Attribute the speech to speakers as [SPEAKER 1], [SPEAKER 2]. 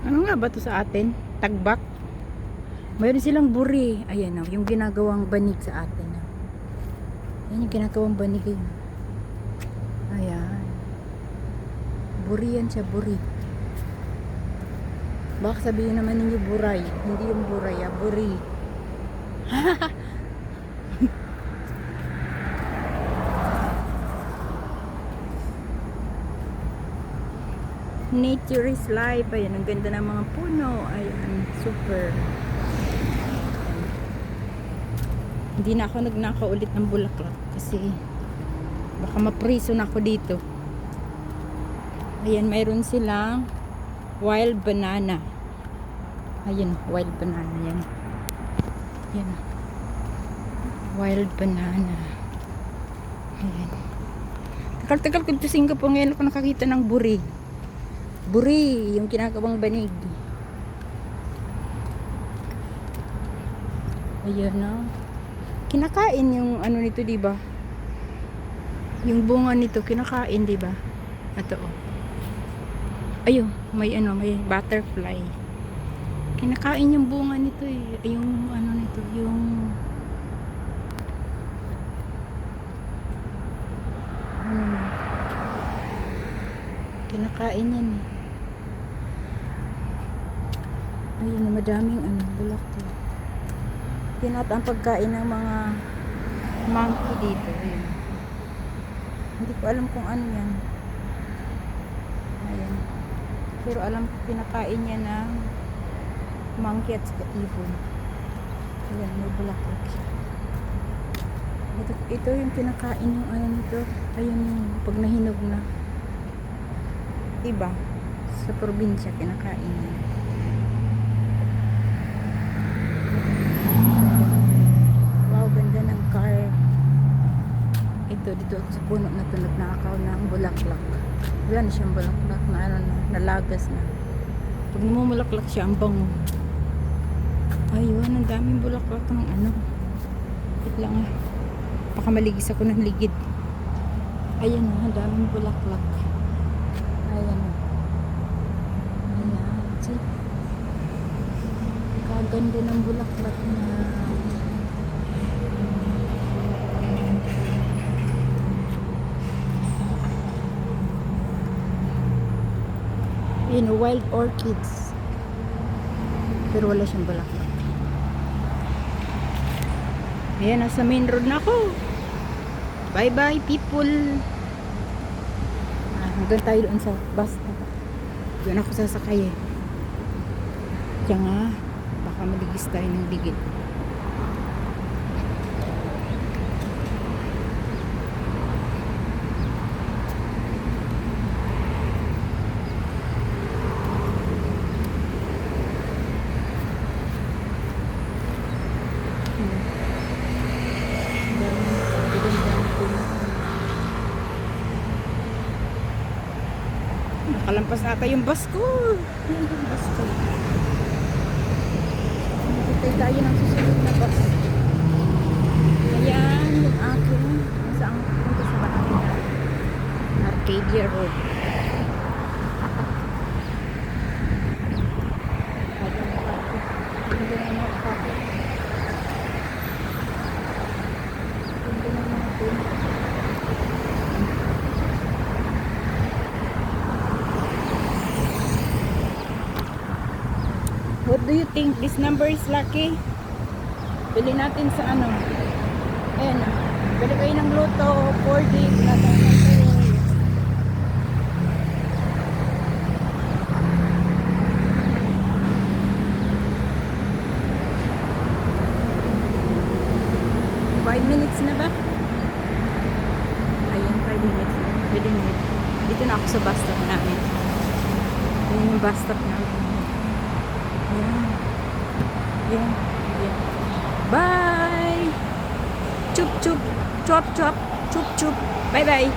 [SPEAKER 1] Ano nga ba to sa atin? Tagbak? Mayroon silang buri. Ayan o, yung ginagawang banig sa atin. Ayan yung ginagawang banig. Ayan. Buri yan siya, buri. Baka sabihin naman ninyo buray. Hindi yung buray, buri. Nature is life. Ayan, ang ganda ng mga puno. Ayan, super. Hindi na ako nagnakaw ulit ng bulaklak kasi baka mapriso na ako dito. Ayan, mayroon silang wild banana. Ayan, wild banana yan. Ayan. Wild banana. Ayan. Tagal-tagal ko sa Singapore, ngayon ako nakakita ng buri. Buri, yung kinakabang banig. Ayan na. Kinakain yung ano nito, di ba? Yung bunga nito kinakain, di ba? Ito oh. Ayun, may ano, may butterfly. Kinakain yung bunga nito eh. Yung ano nito, yung ano, kinakain yan eh. Ayun, madaming ano, bulaklak. Pinat ang pagkain ng mga monkey dito. Ayun. Hindi ko alam kung ano yan. Ayan. Pero alam ko pinakain niya ng monkey at saka ibon. Ayan, may bulaklak siya. Ito yung kinakain yung ano nito. Ayun yung pag nahinog na. Diba? Sa probinsya kinakain niya. Ganda ng car. Ito dito sa puno na ito nagnakaw ng bulaklak. Wala na siyang bulaklak na ano na, nalagas na. Pag namumulaklak siya, ang bango. Ayun, ang daming bulaklak ng ano. Wait lang ah. Baka maligis ako ng ligid. Ayan na, ang daming bulaklak. Ayan na. Ayan. See? Kaganda ng bulaklak na. Yun, wild orchids. Pero wala siyang bulaklak. Ayan, nasa main road na ako. Bye bye people. Hanggang tayo doon sa bus. Doon ako sasakay eh. Kaya nga, baka maligis tayo ng ligid. Nakalampas ata yung bus ko. Yung bus ko. Nakitay tayo ng susunod na bus. Ayan, yung akin. Saan punta sa bahay na Arcadia Road. What do you think? This number is lucky? Bili natin sa ano? Ayan. Bili kayo ng luto. 4 days. Five minutes na ba? Ayun, 5 minutes na. Pwede na. Dito na ako sa bus stop namin. Ayun yung bus stop namin. Ayan. Ayan. Bye! Chup chup! Chop chop! Chup chup! Bye bye!